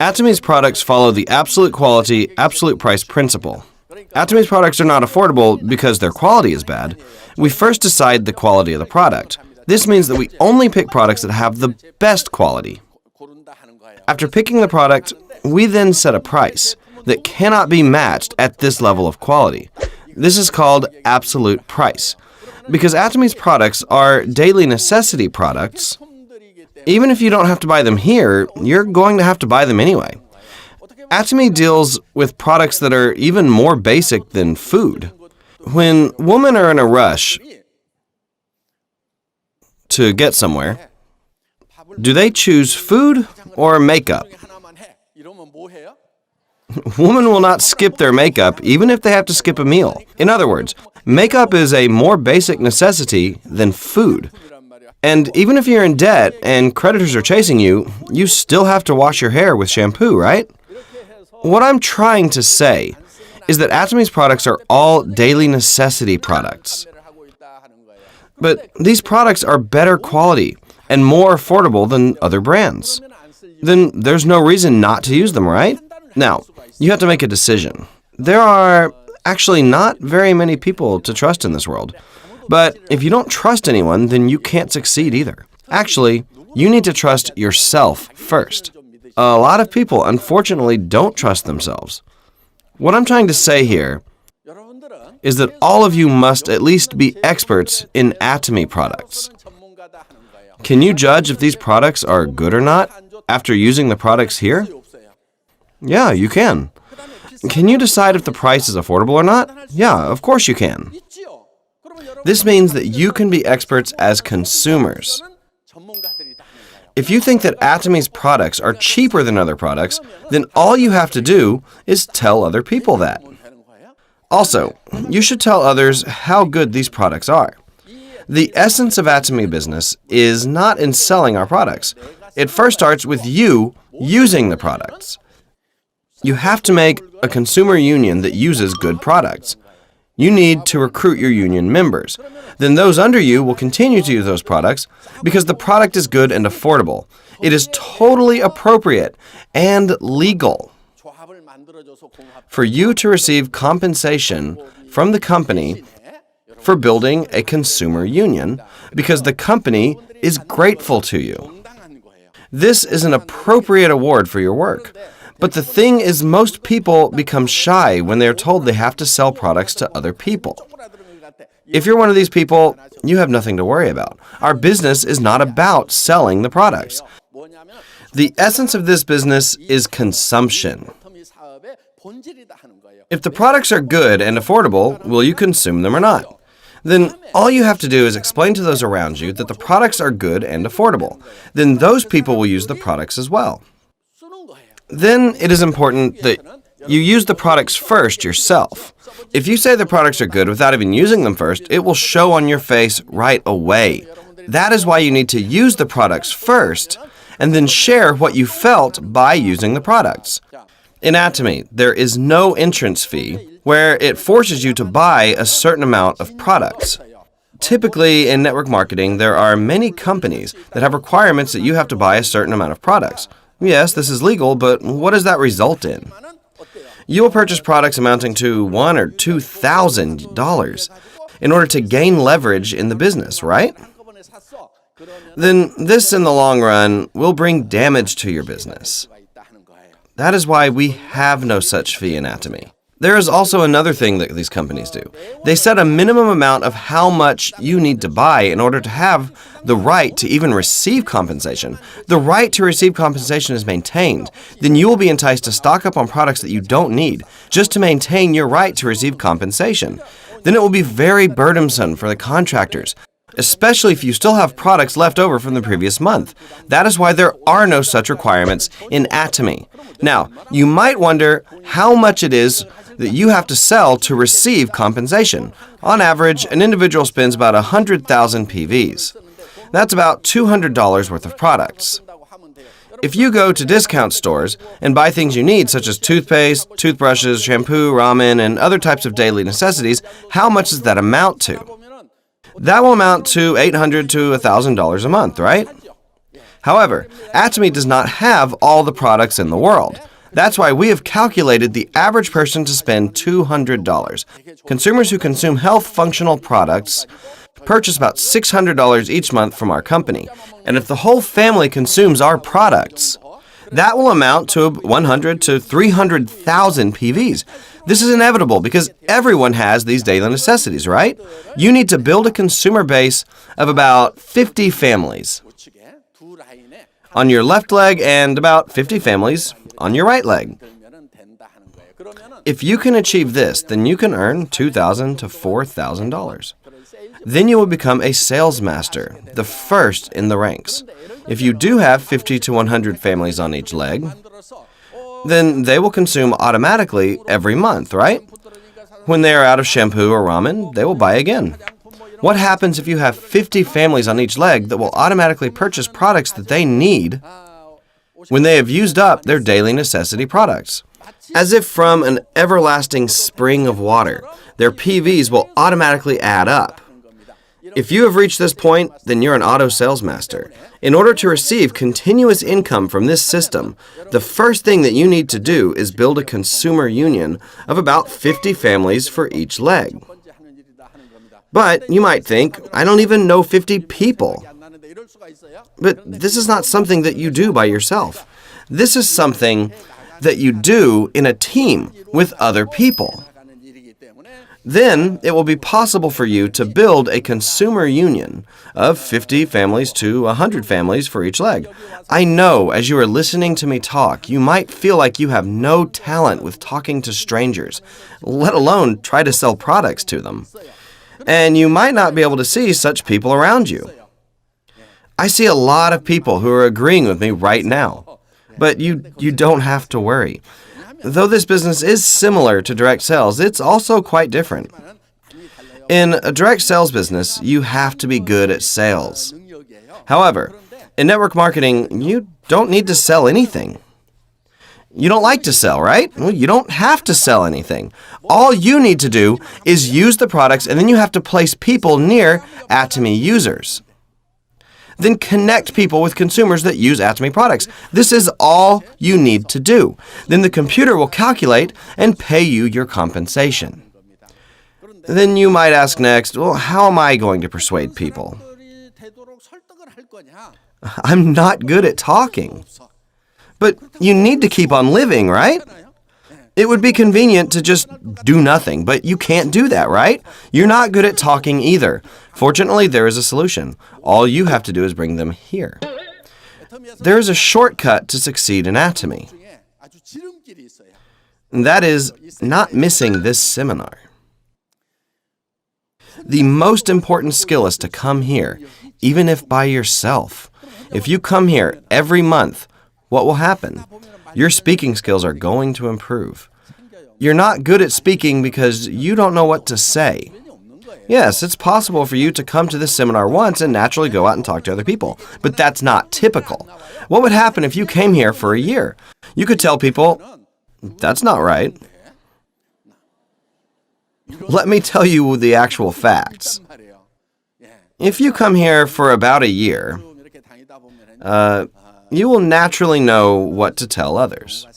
Atomy's products follow the absolute quality, absolute price principle. Atomy's products are not affordable because their quality is bad. We first decide the quality of the product. This means that we only pick products that have the best quality. After picking the product, we then set a price that cannot be matched at this level of quality. This is called absolute price. Because Atomy's products are daily necessity products, even if you don't have to buy them here, you're going to have to buy them anyway. Atomy deals with products that are even more basic than food. When women are in a rush to get somewhere, do they choose food or makeup? Women will not skip their makeup even if they have to skip a meal. In other words, makeup is a more basic necessity than food. And even if you're in debt and creditors are chasing you, you still have to wash your hair with shampoo, right? What I'm trying to say is that Atomy's products are all daily necessity products. But these products are better quality and more affordable than other brands. Then there's no reason not to use them, right? Now, you have to make a decision. There are actually not very many people to trust in this world. But if you don't trust anyone, then you can't succeed either. Actually, you need to trust yourself first. A lot of people, unfortunately, don't trust themselves. What I'm trying to say here is that all of you must at least be experts in Atomy products. Can you judge if these products are good or not after using the products here? Yeah, you can. Can you decide if the price is affordable or not? Yeah, of course you can. This means that you can be experts as consumers. If you think that Atomy's products are cheaper than other products, then all you have to do is tell other people that. Also, you should tell others how good these products are. The essence of Atomy business is not in selling our products. It first starts with you using the products. You have to make a consumer union that uses good products. You need to recruit your union members. Then those under you will continue to use those products because the product is good and affordable. It is totally appropriate and legal for you to receive compensation from the company for building a consumer union because the company is grateful to you. This is an appropriate award for your work. But the thing is, most people become shy when they are told they have to sell products to other people. If you're one of these people, you have nothing to worry about. Our business is not about selling the products. The essence of this business is consumption. If the products are good and affordable, will you consume them or not? Then all you have to do is explain to those around you that the products are good and affordable. Then those people will use the products as well. Then it is important that you use the products first yourself. If you say the products are good without even using them first, it will show on your face right away. That is why you need to use the products first and then share what you felt by using the products. In Atomy, there is no entrance fee where it forces you to buy a certain amount of products. Typically, in network marketing, there are many companies that have requirements that you have to buy a certain amount of products. Yes, this is legal, but what does that result in? You will purchase products amounting to $1,000 or $2,000 in order to gain leverage in the business, right? Then this, in the long run, will bring damage to your business. That is why we have no such fee in Atomy. There is also another thing that these companies do. They set a minimum amount of how much you need to buy in order to have the right to even receive compensation. The right to receive compensation is maintained. Then you will be enticed to stock up on products that you don't need just to maintain your right to receive compensation. Then it will be very burdensome for the contractors, especially if you still have products left over from the previous month. That is why there are no such requirements in Atomy. Now, you might wonder how much it is that you have to sell to receive compensation. On average, an individual spends about 100,000 PVs. That's about $200 worth of products. If you go to discount stores and buy things you need, such as toothpaste, toothbrushes, shampoo, ramen, and other types of daily necessities, how much does that amount to? That will amount to $800 to $1,000 a month, right? However, Atomy does not have all the products in the world. That's why we have calculated the average person to spend $200. Consumers who consume health functional products purchase about $600 each month from our company. And if the whole family consumes our products, that will amount to 100 to 300,000 PVs. This is inevitable because everyone has these daily necessities, right? You need to build a consumer base of about 50 families on your left leg and about 50 families on your right leg. If you can achieve this, then you can earn $2,000 to $4,000. Then you will become a sales master, the first in the ranks. If you do have 50 to 100 families on each leg, then they will consume automatically every month, right? When they are out of shampoo or ramen, they will buy again. What happens if you have 50 families on each leg that will automatically purchase products that they need when they have used up their daily necessity products? As if from an everlasting spring of water, their PVs will automatically add up. If you have reached this point, then you're an auto sales master. In order to receive continuous income from this system, the first thing that you need to do is build a consumer union of about 50 families for each leg. But you might think, I don't even know 50 people. But this is not something that you do by yourself. This is something that you do in a team with other people. Then it will be possible for you to build a consumer union of 50 families to 100 families for each leg. I know as you are listening to me talk, you might feel like you have no talent with talking to strangers, let alone try to sell products to them. And you might not be able to see such people around you. I see a lot of people who are agreeing with me right now, but you don't have to worry. Though this business is similar to direct sales, it's also quite different. In a direct sales business, you have to be good at sales. However, in network marketing, you don't need to sell anything. You don't like to sell, right? Well, you don't have to sell anything. All you need to do is use the products, and then you have to place people near Atomy users. Then connect people with consumers that use Atomy products. This is all you need to do. Then the computer will calculate and pay you your compensation. Then you might ask next, well, how am I going to persuade people? I'm not good at talking. But you need to keep on living, right? It would be convenient to just do nothing, but you can't do that, right? You're not good at talking either. Fortunately, there is a solution. All you have to do is bring them here. There is a shortcut to succeed in Atomy. And that is not missing this seminar. The most important skill is to come here, even if by yourself. If you come here every month, what will happen? Your speaking skills are going to improve. You're not good at speaking because you don't know what to say. Yes, it's possible for you to come to this seminar once and naturally go out and talk to other people, but that's not typical. What would happen if you came here for a year? You could tell people, that's not right. Let me tell you the actual facts. If you come here for about a year, you will naturally know what to tell others.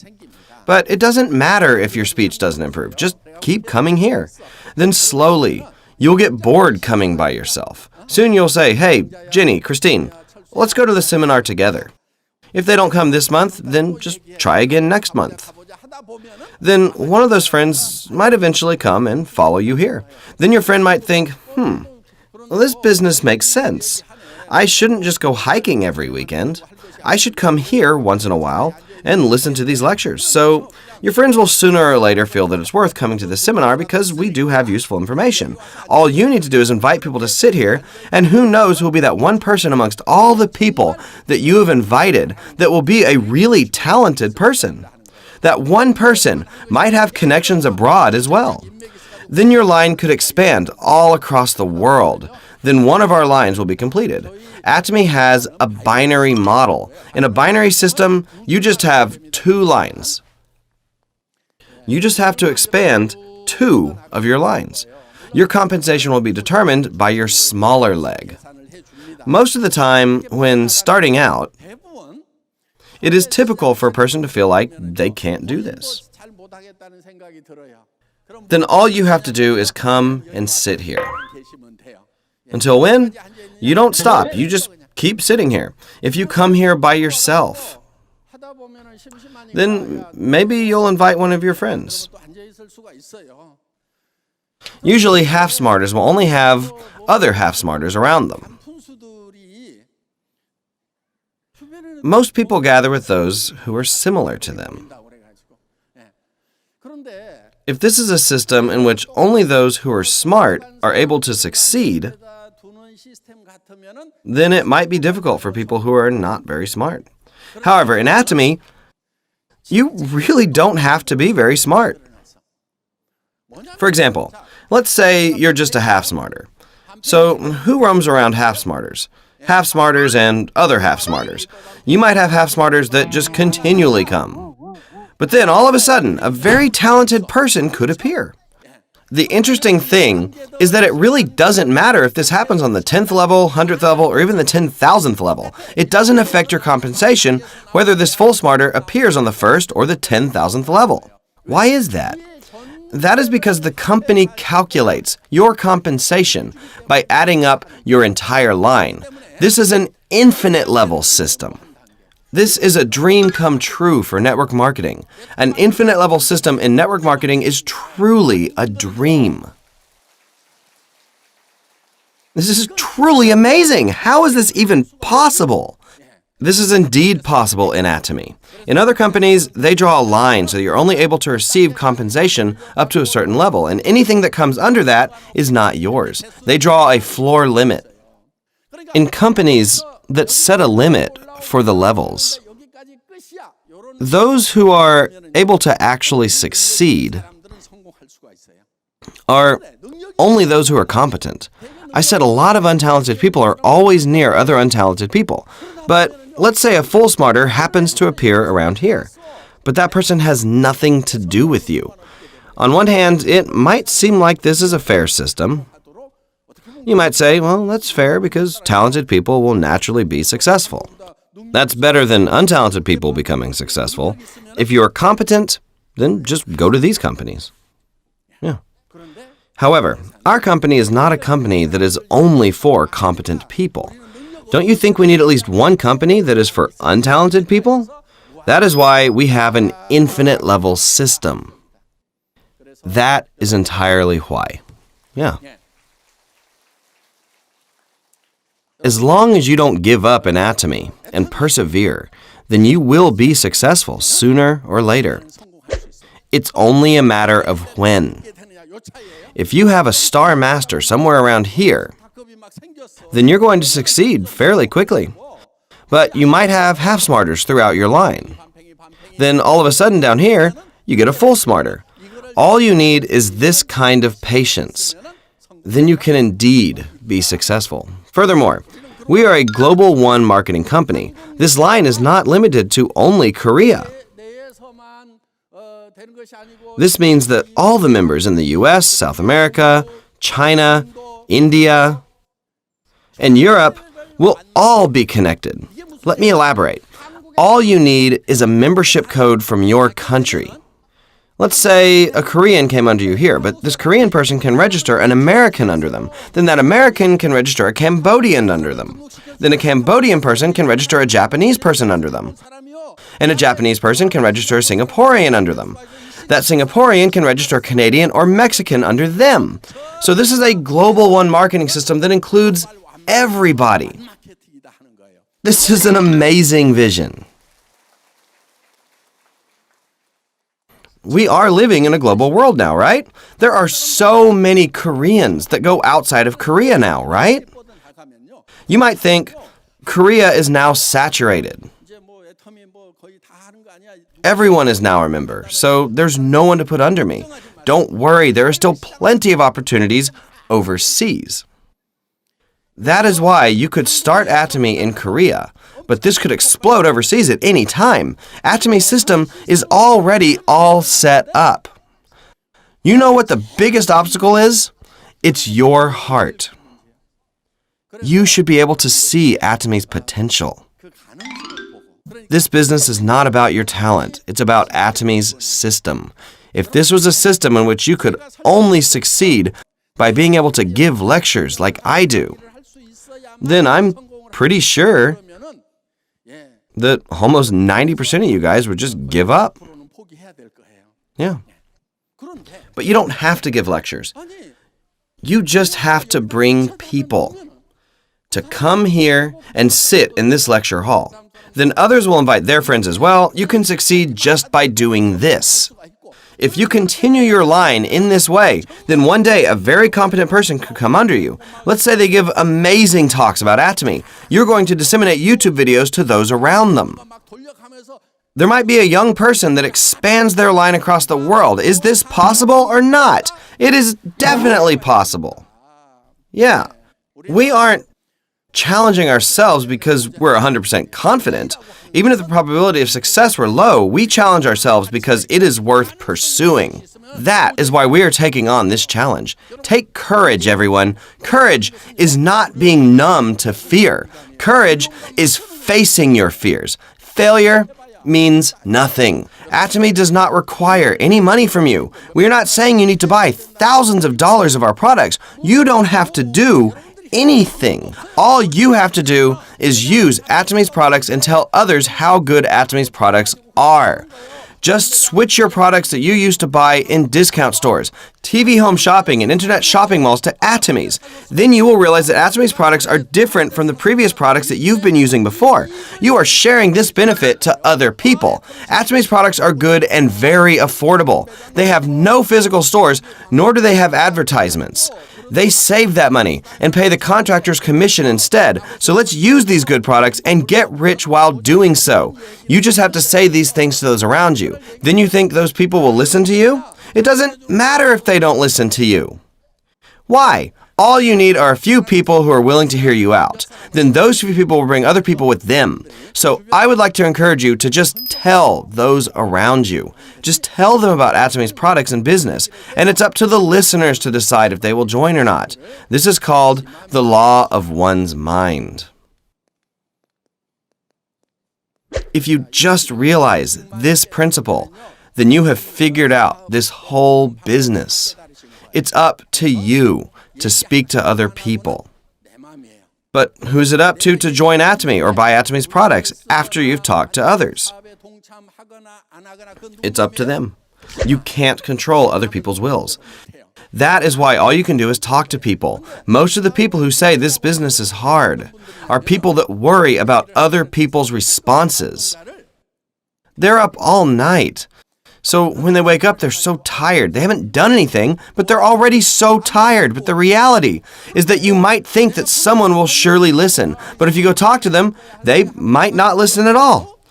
But it doesn't matter if your speech doesn't improve. Just keep coming here. Then slowly, you'll get bored coming by yourself. Soon you'll say, hey, Jenny, Christine, let's go to the seminar together. If they don't come this month, then just try again next month. Then one of those friends might eventually come and follow you here. Then your friend might think, well, this business makes sense. I shouldn't just go hiking every weekend. I should come here once in a while and listen to these lectures. So your friends will sooner or later feel that it's worth coming to this seminar because we do have useful information. All you need to do is invite people to sit here, and who knows who will be that one person amongst all the people that you have invited that will be a really talented person. That one person might have connections abroad as well. Then your line could expand all across the world. Then one of our lines will be completed. Atomy has a binary model. In a binary system, you just have 2 lines. You just have to expand 2 of your lines. Your compensation will be determined by your smaller leg. Most of the time, when starting out, it is typical for a person to feel like they can't do this. Then all you have to do is come and sit here. Until when? You don't stop. You just keep sitting here. If you come here by yourself, then maybe you'll invite one of your friends. Usually half-smarters will only have other half-smarters around them. Most people gather with those who are similar to them. If this is a system in which only those who are smart are able to succeed, then it might be difficult for people who are not very smart. However, in Atomy, you really don't have to be very smart. For example, let's say you're just a half-smarter. So who roams around half-smarters? Half-smarters and other half-smarters. You might have half-smarters that just continually come. But then, all of a sudden, a very talented person could appear. The interesting thing is that it really doesn't matter if this happens on the 10th level, 100th level, or even the 10,000th level. It doesn't affect your compensation whether this full smarter appears on the 1st or the 10,000th level. Why is that? That is because the company calculates your compensation by adding up your entire line. This is an infinite level system. This is a dream come true for network marketing. An infinite level system in network marketing is truly a dream. This is truly amazing. How is this even possible? This is indeed possible in Atomy. In other companies, they draw a line so you're only able to receive compensation up to a certain level, and anything that comes under that is not yours. They draw a floor limit. In companies that set a limit for the levels, those who are able to actually succeed are only those who are competent. I said a lot of untalented people are always near other untalented people. But let's say a full smarter happens to appear around here. But that person has nothing to do with you. On one hand, it might seem like this is a fair system. You might say, well, that's fair because talented people will naturally be successful. That's better than untalented people becoming successful. If you're competent, then just go to these companies. Yeah. However, our company is not a company that is only for competent people. Don't you think we need at least one company that is for untalented people? That is why we have an infinite level system. That is entirely why. Yeah. As long as you don't give up in Atomy and persevere, then you will be successful sooner or later. It's only a matter of when. If you have a star master somewhere around here, then you're going to succeed fairly quickly. But you might have half-smarters throughout your line. Then all of a sudden down here, you get a full smarter. All you need is this kind of patience. Then you can indeed be successful. Furthermore, we are a Global One marketing company. This line is not limited to only Korea. This means that all the members in the US, South America, China, India, and Europe will all be connected. Let me elaborate. All you need is a membership code from your country. Let's say a Korean came under you here, but this Korean person can register an American under them. Then that American can register a Cambodian under them. Then a Cambodian person can register a Japanese person under them. And a Japanese person can register a Singaporean under them. That Singaporean can register a Canadian or Mexican under them. So this is a Global One marketing system that includes everybody. This is an amazing vision. We are living in a global world now, right? There are so many Koreans that go outside of Korea now, right? You might think Korea is now saturated. Everyone is now a member, so there's no one to put under me. Don't worry, there are still plenty of opportunities overseas. That is why you could start Atomy in Korea, but this could explode overseas at any time. Atomy's system is already all set up. You know what the biggest obstacle is? It's your heart. You should be able to see Atomy's potential. This business is not about your talent. It's about Atomy's system. If this was a system in which you could only succeed by being able to give lectures like I do, then I'm pretty sure that almost 90% of you guys would just give up. Yeah. But you don't have to give lectures. You just have to bring people to come here and sit in this lecture hall. Then others will invite their friends as well. You can succeed just by doing this. If you continue your line in this way, then one day a very competent person could come under you. Let's say they give amazing talks about Atomy. You're going to disseminate YouTube videos to those around them. There might be a young person that expands their line across the world. Is this possible or not? It is definitely possible. Yeah. We aren't challenging ourselves because we're 100% confident. Even if the probability of success were low, we challenge ourselves because it is worth pursuing. That is why we are taking on this challenge. Take courage, everyone. Courage is not being numb to fear. Courage is facing your fears. Failure means nothing. Atomy does not require any money from you. We are not saying you need to buy thousands of dollars of our products. You don't have to do anything. All you have to do is use Atomy's products and tell others how good Atomy's products are. Just switch your products that you used to buy in discount stores, TV home shopping, and internet shopping malls to Atomy's. Then you will realize that Atomy's products are different from the previous products that you've been using before. You are sharing this benefit to other people. Atomy's products are good and very affordable. They have no physical stores, nor do they have advertisements. They save that money and pay the contractor's commission instead. So let's use these good products and get rich while doing so. You just have to say these things to those around you. Then you think those people will listen to you? It doesn't matter if they don't listen to you. Why? All you need are a few people who are willing to hear you out. Then those few people will bring other people with them. So I would like to encourage you to just tell those around you. Just tell them about Atomy's products and business. And it's up to the listeners to decide if they will join or not. This is called the law of one's mind. If you just realize this principle, then you have figured out this whole business. It's up to you to speak to other people. But who's it up to join Atomy or buy Atomy's products after you've talked to others? It's up to them. You can't control other people's wills. That is why all you can do is talk to people. Most of the people who say this business is hard are people that worry about other people's responses. They're up all night. So when they wake up, they're so tired. They haven't done anything, but they're already so tired. But the reality is that you might think that someone will surely listen. But if you go talk to them, they might not listen at all.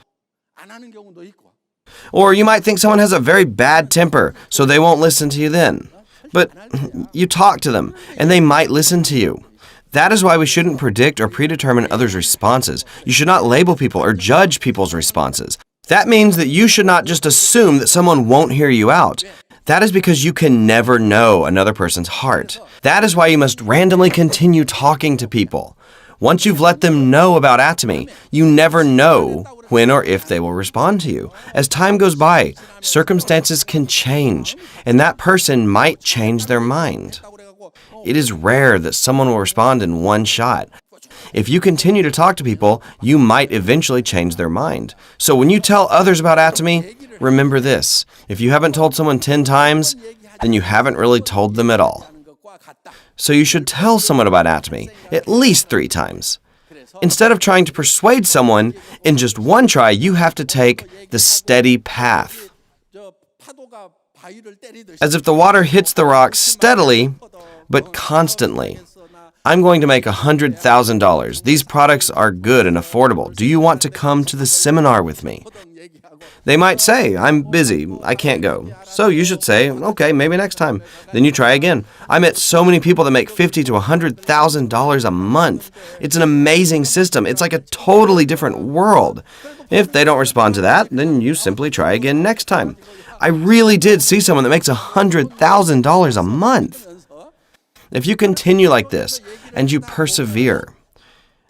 Or you might think someone has a very bad temper, so they won't listen to you then. But you talk to them, and they might listen to you. That is why we shouldn't predict or predetermine others' responses. You should not label people or judge people's responses. That means that you should not just assume that someone won't hear you out. That is because you can never know another person's heart. That is why you must randomly continue talking to people. Once you've let them know about Atomy, you never know when or if they will respond to you. As time goes by, circumstances can change, and that person might change their mind. It is rare that someone will respond in one shot. If you continue to talk to people, you might eventually change their mind. So when you tell others about Atomy, remember this. If you haven't told someone 10 times, then you haven't really told them at all. So you should tell someone about Atomy at least 3 times. Instead of trying to persuade someone in just one try, you have to take the steady path. As if the water hits the rocks steadily, but constantly. I'm going to make $100,000. These products are good and affordable. Do you want to come to the seminar with me? They might say, I'm busy, I can't go. So you should say, okay, maybe next time. Then you try again. I met so many people that make $50,000 to $100,000 a month. It's an amazing system. It's like a totally different world. If they don't respond to that, then you simply try again next time. I really did see someone that makes $100,000 a month. If you continue like this and you persevere,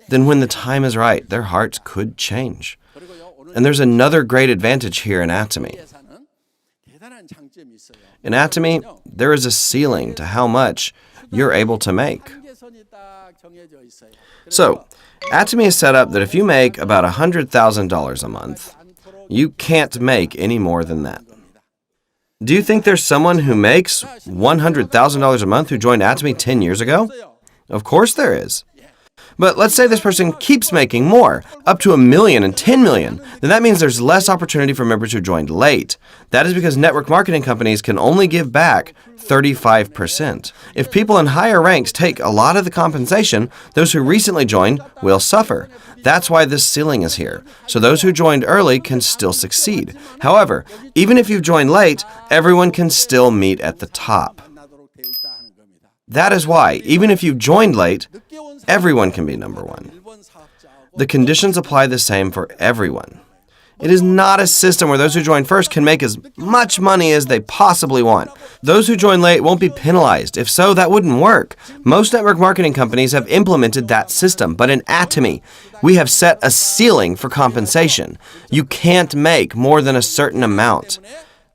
then when the time is right, their hearts could change. And there's another great advantage here in Atomy. In Atomy, there is a ceiling to how much you're able to make. So, Atomy is set up that if you make about $100,000 a month, you can't make any more than that. Do you think there's someone who makes $100,000 a month who joined Atomy 10 years ago? Of course there is. But let's say this person keeps making more, up to $1 million and $10 million. Then that means there's less opportunity for members who joined late. That is because network marketing companies can only give back 35%. If people in higher ranks take a lot of the compensation, those who recently joined will suffer. That's why this ceiling is here, so those who joined early can still succeed. However, even if you've joined late, everyone can still meet at the top. That is why, even if you've joined late, everyone can be number one. The conditions apply the same for everyone. It is not a system where those who join first can make as much money as they possibly want. Those who join late won't be penalized. If so, that wouldn't work. Most network marketing companies have implemented that system, but in Atomy, we have set a ceiling for compensation. You can't make more than a certain amount.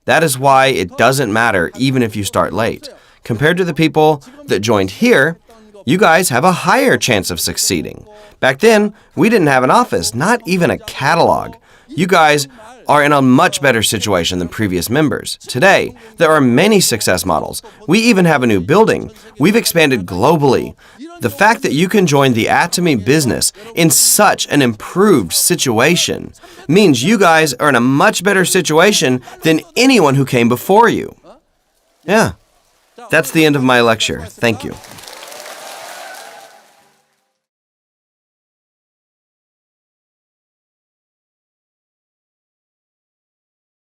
That is why it doesn't matter even if you start late. Compared to the people that joined here, you guys have a higher chance of succeeding. Back then, we didn't have an office, not even a catalog. You guys are in a much better situation than previous members. Today, there are many success models. We even have a new building. We've expanded globally. The fact that you can join the Atomy business in such an improved situation means you guys are in a much better situation than anyone who came before you. Yeah, that's the end of my lecture. Thank you.